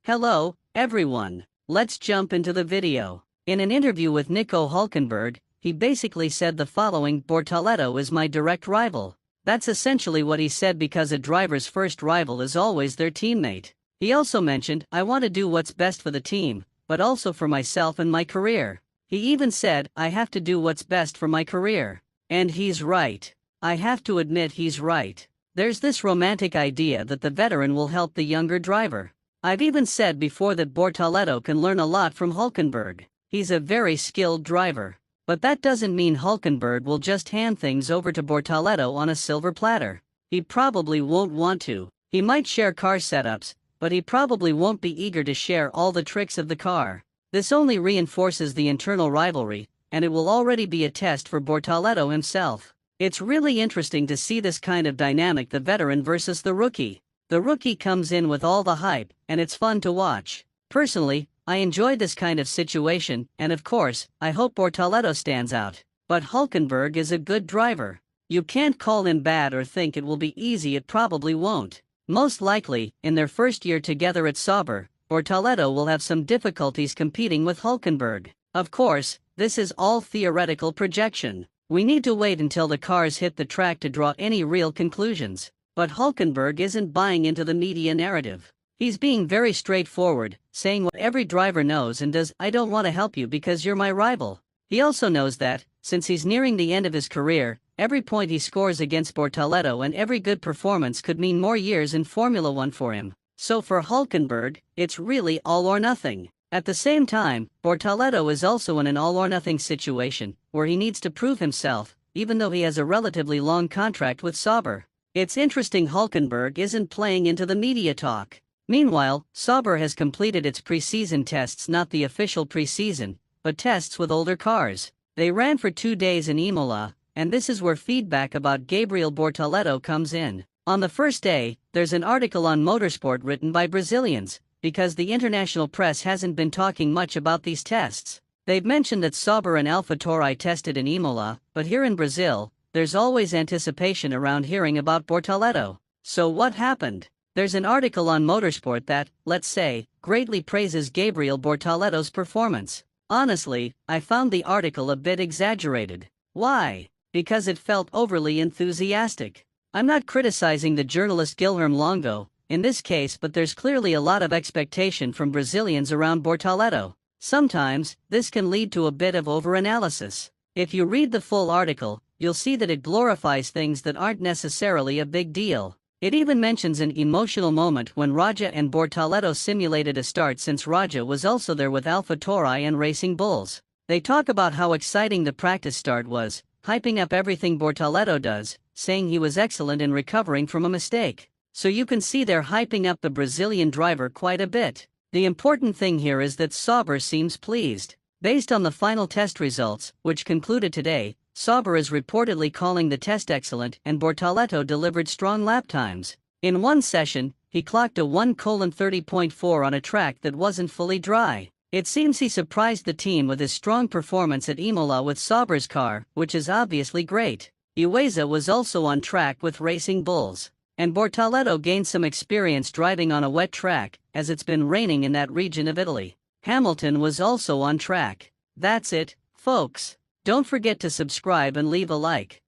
Hello, everyone. Let's jump into the video. In an interview with Nico Hülkenberg, he basically said the following: Bortoletto is my direct rival. That's essentially what he said because a driver's first rival is always their teammate. He also mentioned, I want to do what's best for the team, but also for myself and my career. He even said, I have to do what's best for my career. And he's right. I have to admit he's right. There's this romantic idea that the veteran will help the younger driver. I've even said before that Bortoletto can learn a lot from Hülkenberg. He's a very skilled driver. But that doesn't mean Hülkenberg will just hand things over to Bortoletto on a silver platter. He probably won't want to. He might share car setups, but he probably won't be eager to share all the tricks of the car. This only reinforces the internal rivalry, and it will already be a test for Bortoletto himself. It's really interesting to see this kind of dynamic, the veteran versus the rookie. The rookie comes in with all the hype, and it's fun to watch. Personally, I enjoy this kind of situation, and of course, I hope Bortoletto stands out. But Hülkenberg is a good driver. You can't call him bad or think it will be easy. It probably won't. Most likely, in their first year together at Sauber, Bortoletto will have some difficulties competing with Hülkenberg. Of course, this is all theoretical projection. We need to wait until the cars hit the track to draw any real conclusions. But Hülkenberg isn't buying into the media narrative. He's being very straightforward, saying what every driver knows and does: I don't want to help you because you're my rival. He also knows that, since he's nearing the end of his career, every point he scores against Bortoletto and every good performance could mean more years in Formula One for him. So for Hülkenberg, it's really all or nothing. At the same time, Bortoletto is also in an all-or-nothing situation, where he needs to prove himself, even though he has a relatively long contract with Sauber. It's interesting Hülkenberg isn't playing into the media talk. Meanwhile, Sauber has completed its pre-season tests, not the official pre-season, but tests with older cars. They ran for 2 days in Imola, and this is where feedback about Gabriel Bortoletto comes in. On the first day, there's an article on Motorsport written by Brazilians, because the international press hasn't been talking much about these tests. They've mentioned that Sauber and AlphaTauri tested in Imola, but here in Brazil, there's always anticipation around hearing about Bortoletto. So what happened? There's an article on Motorsport that, let's say, greatly praises Gabriel Bortoletto's performance. Honestly, I found the article a bit exaggerated. Why? Because it felt overly enthusiastic. I'm not criticizing the journalist Guilherme Longo in this case, but there's clearly a lot of expectation from Brazilians around Bortoletto. Sometimes, this can lead to a bit of overanalysis. If you read the full article, you'll see that it glorifies things that aren't necessarily a big deal. It even mentions an emotional moment when Raja and Bortoletto simulated a start, since Raja was also there with AlphaTauri and Racing Bulls. They talk about how exciting the practice start was, hyping up everything Bortoletto does, saying he was excellent in recovering from a mistake. So you can see they're hyping up the Brazilian driver quite a bit. The important thing here is that Sauber seems pleased. Based on the final test results, which concluded today, Sauber is reportedly calling the test excellent, and Bortoletto delivered strong lap times. In one session, he clocked a 1:30.4 on a track that wasn't fully dry. It seems he surprised the team with his strong performance at Imola with Sauber's car, which is obviously great. Ueza was also on track with Racing Bulls. And Bortoletto gained some experience driving on a wet track, as it's been raining in that region of Italy. Hamilton was also on track. That's it, folks. Don't forget to subscribe and leave a like.